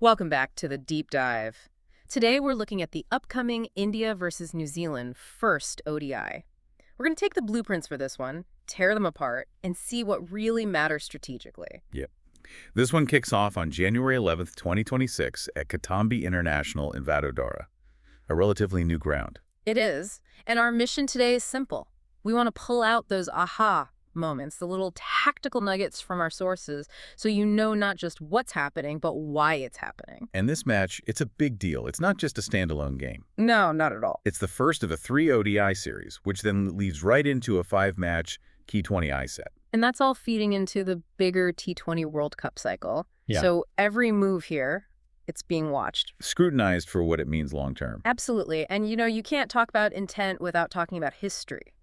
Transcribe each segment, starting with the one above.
Welcome back to the deep dive. Today we're looking at the upcoming India versus New Zealand first ODI. We're going to take the blueprints for this one, tear them apart, and see what really matters strategically. Yep. This one kicks off on January 11th, 2026 at Kotambi International in Vadodara, a relatively new ground. It is, and our mission today is simple. We want to pull out those aha moments, the little tactical nuggets from our sources, so you know not just what's happening, but why it's happening. And this match, it's a big deal. It's not just a standalone game. No, not at all. It's the first of a 3 ODI series, which then leads right into a 5-match T20I set. And that's all feeding into the bigger T20 World Cup cycle. Yeah. So every move here, it's being watched. Scrutinized for what it means long-term. Absolutely. And you can't talk about intent without talking about history.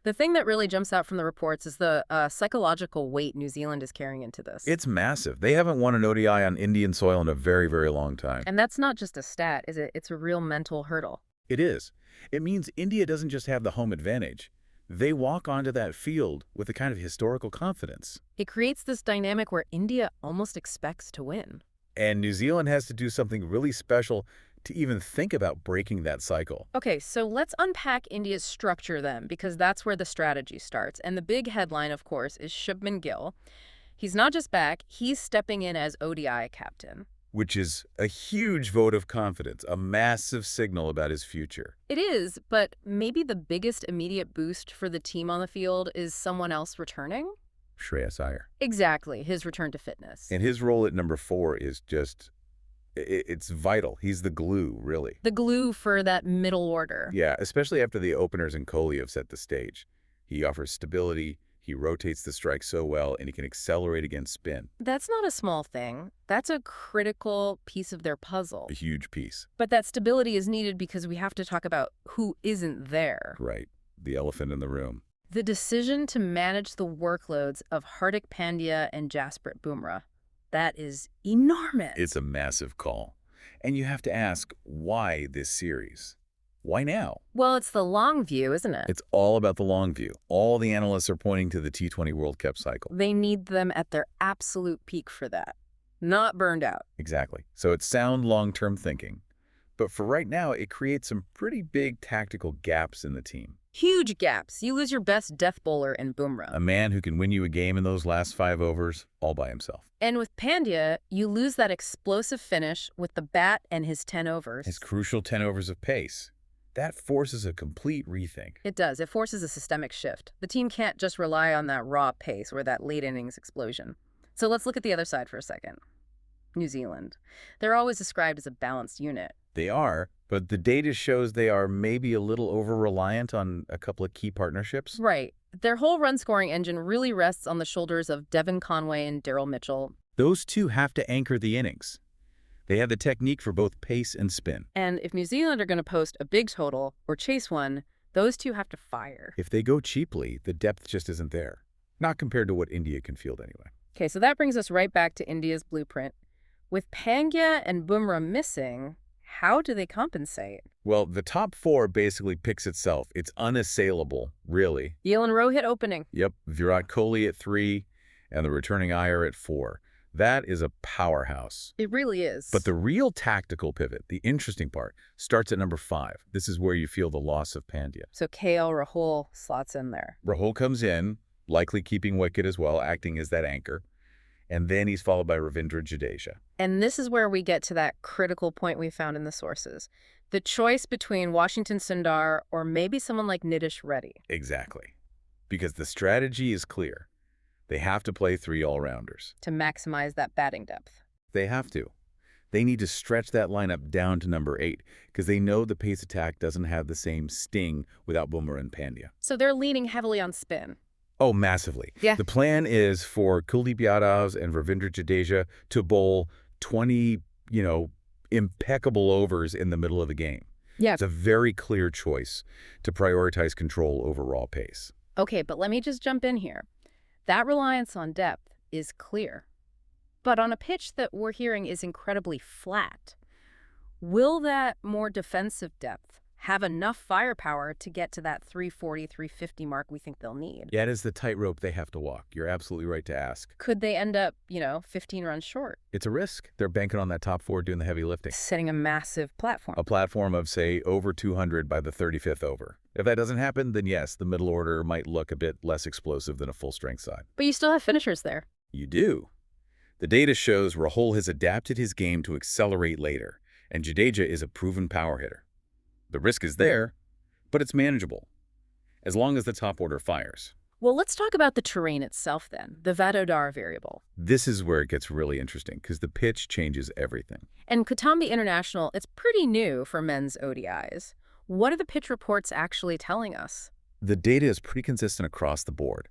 The thing that really jumps out from the reports is the psychological weight New Zealand is carrying into this. It's massive. They haven't won an ODI on Indian soil in a very, very long time. And that's not just a stat, is it? It's a real mental hurdle. It is. It means India doesn't just have the home advantage. They walk onto that field with a kind of historical confidence. It creates this dynamic where India almost expects to win. And New Zealand has to do something really special to even think about breaking that cycle. Okay, so let's unpack India's structure then, because that's where the strategy starts. And the big headline, of course, is Shubman Gill. He's not just back, he's stepping in as ODI captain. Which is a huge vote of confidence, a massive signal about his future. It is, but maybe the biggest immediate boost for the team on the field is someone else returning? Shreyas Iyer. Exactly, his return to fitness. And his role at number 4 is just, it's vital. He's the glue, really. The glue for that middle order. Yeah, especially after the openers and Kohli have set the stage. He offers stability, he rotates the strike so well, and he can accelerate against spin. That's not a small thing. That's a critical piece of their puzzle. A huge piece. But that stability is needed because we have to talk about who isn't there. Right. The elephant in the room. The decision to manage the workloads of Hardik Pandya and Jasprit Bumrah. That is enormous. It's a massive call. And you have to ask, why this series? Why now? Well, it's the long view, isn't it? It's all about the long view. All the analysts are pointing to the T20 World Cup cycle. They need them at their absolute peak for that. Not burned out. Exactly. So it's sound long-term thinking. But for right now, it creates some pretty big tactical gaps in the team. Huge gaps. You lose your best death bowler in Bumrah. A man who can win you a game in those last 5 overs all by himself. And with Pandya, you lose that explosive finish with the bat and his 10 overs. His crucial 10 overs of pace. That forces a complete rethink. It does. It forces a systemic shift. The team can't just rely on that raw pace or that late innings explosion. So let's look at the other side for a second. New Zealand. They're always described as a balanced unit. They are, but the data shows they are maybe a little over-reliant on a couple of key partnerships. Right. Their whole run-scoring engine really rests on the shoulders of Devon, Conway, and Daryl Mitchell. Those two have to anchor the innings. They have the technique for both pace and spin. And if New Zealand are going to post a big total or chase one, those two have to fire. If they go cheaply, the depth just isn't there. Not compared to what India can field anyway. Okay, so that brings us right back to India's blueprint. With Pandya and Bumrah missing, how do they compensate? Well, the top 4 basically picks itself. It's unassailable, really. Gill and Rohit opening. Yep, Virat Kohli at 3 and the returning Iyer at 4. That is a powerhouse. It really is. But the real tactical pivot, the interesting part, starts at number 5. This is where you feel the loss of Pandya. So KL Rahul slots in there. Rahul comes in, likely keeping wicket as well, acting as that anchor. And then he's followed by Ravindra Jadeja. And this is where we get to that critical point we found in the sources. The choice between Washington Sundar or maybe someone like Nitish Reddy. Exactly. Because the strategy is clear. They have to play 3 all-rounders. To maximize that batting depth. They have to. They need to stretch that lineup down to number 8 because they know the pace attack doesn't have the same sting without Bumrah and Pandya. So they're leaning heavily on spin. Oh, massively. Yeah. The plan is for Kuldeep Yadav and Ravindra Jadeja to bowl 20, impeccable overs in the middle of the game. Yeah. It's a very clear choice to prioritize control over raw pace. Okay, but let me just jump in here. That reliance on depth is clear. But on a pitch that we're hearing is incredibly flat, will that more defensive depth have enough firepower to get to that 340, 350 mark we think they'll need? Yeah, it is the tightrope they have to walk. You're absolutely right to ask. Could they end up, 15 runs short? It's a risk. They're banking on that top four doing the heavy lifting. Setting a massive platform. A platform of, say, over 200 by the 35th over. If that doesn't happen, then yes, the middle order might look a bit less explosive than a full-strength side. But you still have finishers there. You do. The data shows Rahul has adapted his game to accelerate later, and Jadeja is a proven power hitter. The risk is there, but it's manageable, as long as the top order fires. Well, let's talk about the terrain itself then, the Vadodara variable. This is where it gets really interesting, because the pitch changes everything. And Kotambi International, it's pretty new for men's ODIs. What are the pitch reports actually telling us? The data is pretty consistent across the board.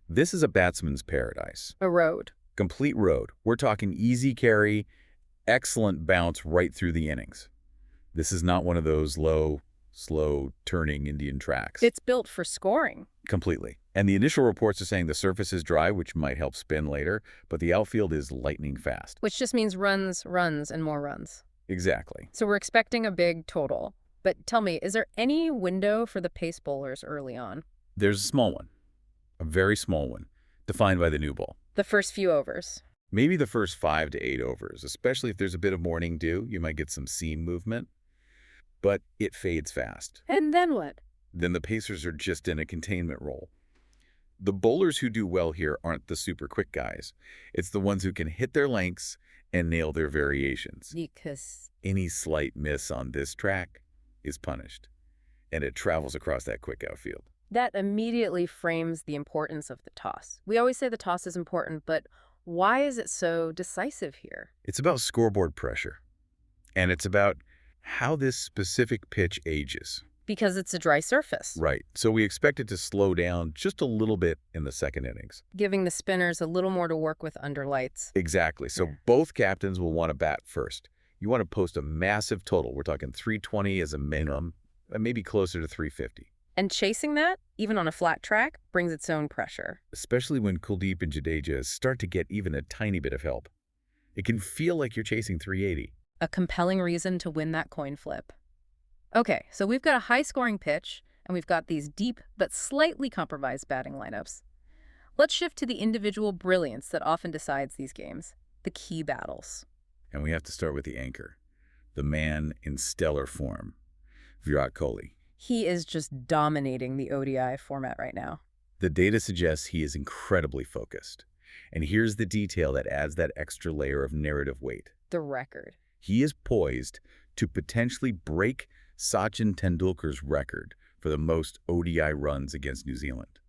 This is a batsman's paradise. A road. Complete road. We're talking easy carry, excellent bounce right through the innings. This is not one of those low, slow-turning Indian tracks. It's built for scoring. Completely. And the initial reports are saying the surface is dry, which might help spin later, but the outfield is lightning fast. Which just means runs, runs, and more runs. Exactly. So we're expecting a big total. But tell me, is there any window for the pace bowlers early on? There's a small one. A very small one, defined by the new ball. The first few overs. Maybe the first 5 to 8 overs, especially if there's a bit of morning dew, you might get some seam movement. But it fades fast. And then what? Then the pacers are just in a containment role. The bowlers who do well here aren't the super quick guys. It's the ones who can hit their lengths and nail their variations. Because Any slight miss on this track is punished, and it travels across that quick outfield. that immediately frames the importance of the toss. We always say the toss is important, but why is it so decisive here? It's about scoreboard pressure, and it's about how this specific pitch ages. Because it's a dry surface, Right. So we expect it to slow down just a little bit in the second innings. giving the spinners a little more to work with under lights. Exactly. So Yeah. both captains will want to bat first. You want to post a massive total. We're talking 320 as a minimum, and maybe closer to 350. And chasing that, even on a flat track, brings its own pressure. Especially when Kuldeep and Jadeja start to get even a tiny bit of help. It can feel like you're chasing 380. A compelling reason to win that coin flip. Okay, so we've got a high-scoring pitch, and we've got these deep but slightly compromised batting lineups. Let's shift to the individual brilliance that often decides these games, the key battles. And we have to start with the anchor, the man in stellar form, Virat Kohli. He is just dominating the ODI format right now. The data suggests he is incredibly focused. And here's the detail that adds that extra layer of narrative weight. The record. He is poised to potentially break Sachin Tendulkar's record for the most ODI runs against New Zealand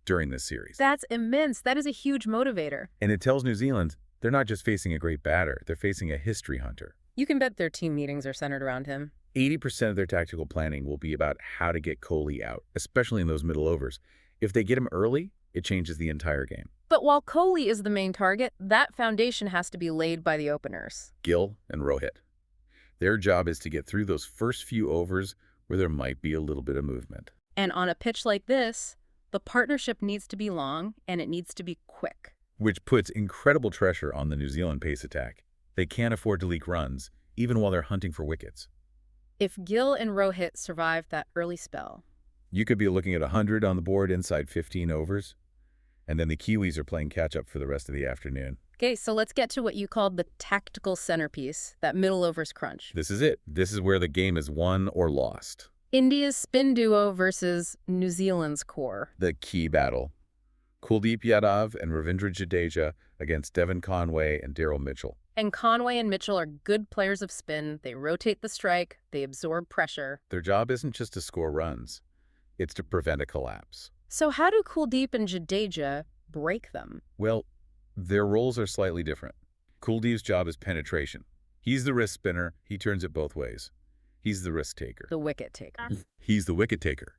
during this series. That's immense. That is a huge motivator. And it tells New Zealand they're not just facing a great batter, they're facing a history hunter. You can bet their team meetings are centered around him. 80% of their tactical planning will be about how to get Kohli out, especially in those middle overs. If they get him early, it changes the entire game. But while Kohli is the main target, that foundation has to be laid by the openers. Gill and Rohit. Their job is to get through those first few overs where there might be a little bit of movement. And on a pitch like this, the partnership needs to be long and it needs to be quick. Which puts incredible pressure on the New Zealand pace attack. They can't afford to leak runs, even while they're hunting for wickets. If Gill and Rohit survive that early spell, You could be looking at 100 on the board inside 15 overs, and then the Kiwis are playing catch-up for the rest of the afternoon. okay, so let's get to what you called the tactical centerpiece, that middle overs crunch. This is it. This is where the game is won or lost. India's spin duo versus New Zealand's core. The key battle. Kuldeep Yadav and Ravindra Jadeja against Devon Conway and Daryl Mitchell. And Conway and Mitchell are good players of spin. They rotate the strike, they absorb pressure. Their job isn't just to score runs. It's to prevent a collapse. So how do Kuldeep and Jadeja break them? Well, their roles are slightly different. Kuldeep's job is penetration. He's the wrist spinner. He turns it both ways. He's the risk taker. The wicket taker. He's the wicket taker.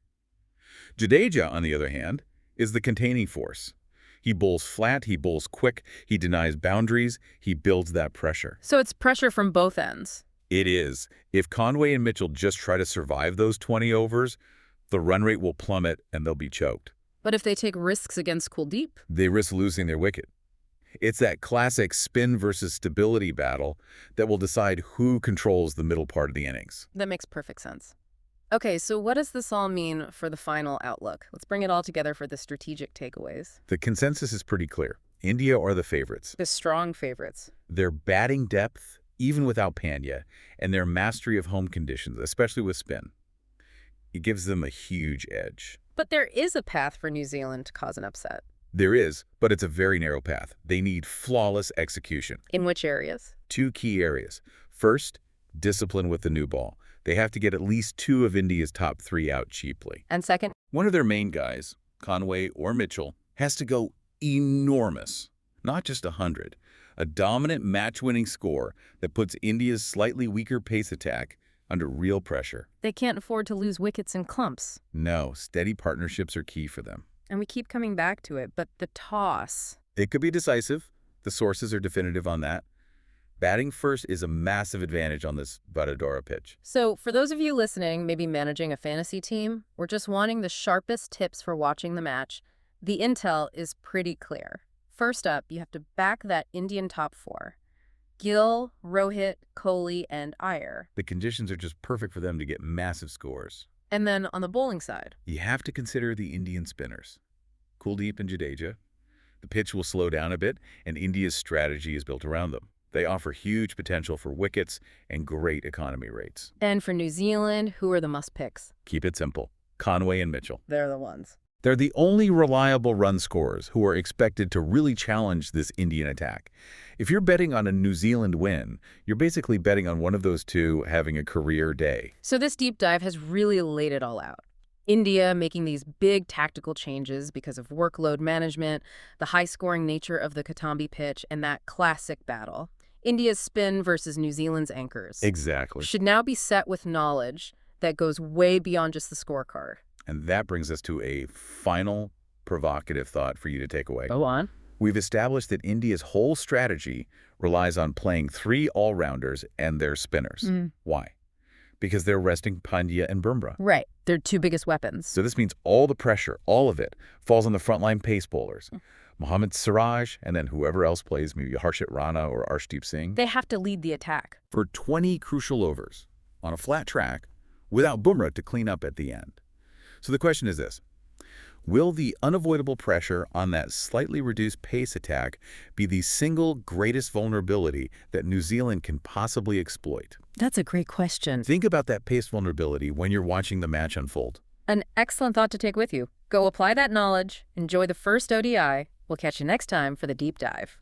Jadeja, on the other hand, is the containing force. He bowls flat, he bowls quick, he denies boundaries, he builds that pressure. So it's pressure from both ends. It is. If Conway and Mitchell just try to survive those 20 overs, the run rate will plummet and they'll be choked. But if they take risks against Kuldeep, They risk losing their wicket. It's that classic spin versus stability battle that will decide who controls the middle part of the innings. that makes perfect sense. Okay, so what does this all mean for the final outlook? Let's bring it all together for the strategic takeaways. The consensus is pretty clear. India are the favorites. The strong favorites. Their batting depth, even without Pandya, and their mastery of home conditions, especially with spin, it gives them a huge edge. But there is a path for New Zealand to cause an upset. There is, but it's a very narrow path. They need flawless execution. In which areas? Two key areas. First, discipline with the new ball. They have to get at least 2 of India's top 3 out cheaply. And second? One of their main guys, Conway or Mitchell, has to go enormous, not just 100. A dominant match-winning score that puts India's slightly weaker pace attack under real pressure. They can't afford to lose wickets in clumps. No, steady partnerships are key for them. And we keep coming back to it, but the toss. It could be decisive. The sources are definitive on that. Batting first is a massive advantage on this Vadodara pitch. So for those of you listening, maybe managing a fantasy team, or just wanting the sharpest tips for watching the match, the intel is pretty clear. First up, you have to back that Indian top 4. Gill, Rohit, Kohli, and Iyer. The conditions are just perfect for them to get massive scores. And then on the bowling side, You have to consider the Indian spinners. Kuldeep and Jadeja. The pitch will slow down a bit, and India's strategy is built around them. They offer huge potential for wickets and great economy rates. and for New Zealand, who are the must-picks? Keep it simple. Conway and Mitchell. They're the ones. They're the only reliable run scorers who are expected to really challenge this Indian attack. If you're betting on a New Zealand win, you're basically betting on one of those two having a career day. So this deep dive has really laid it all out. India making these big tactical changes because of workload management, the high-scoring nature of the Kotambi pitch, and that classic battle. India's spin versus New Zealand's anchors. Exactly. Should now be set with knowledge that goes way beyond just the scorecard. And that brings us to a final provocative thought for you to take away. Go on. We've established that India's whole strategy relies on playing 3 all-rounders and their spinners. Why? Because they're resting Pandya and Bumrah. Right. They're 2 biggest weapons. So this means all the pressure, all of it, falls on the frontline pace bowlers. Mohammad Siraj, and then whoever else plays, maybe Harshit Rana or Arshdeep Singh. They have to lead the attack. For 20 crucial overs on a flat track without Bumrah to clean up at the end. So the question is this. Will the unavoidable pressure on that slightly reduced pace attack be the single greatest vulnerability that New Zealand can possibly exploit? That's a great question. Think about that pace vulnerability when you're watching the match unfold. An excellent thought to take with you. Go apply that knowledge, enjoy the first ODI. We'll catch you next time for the deep dive.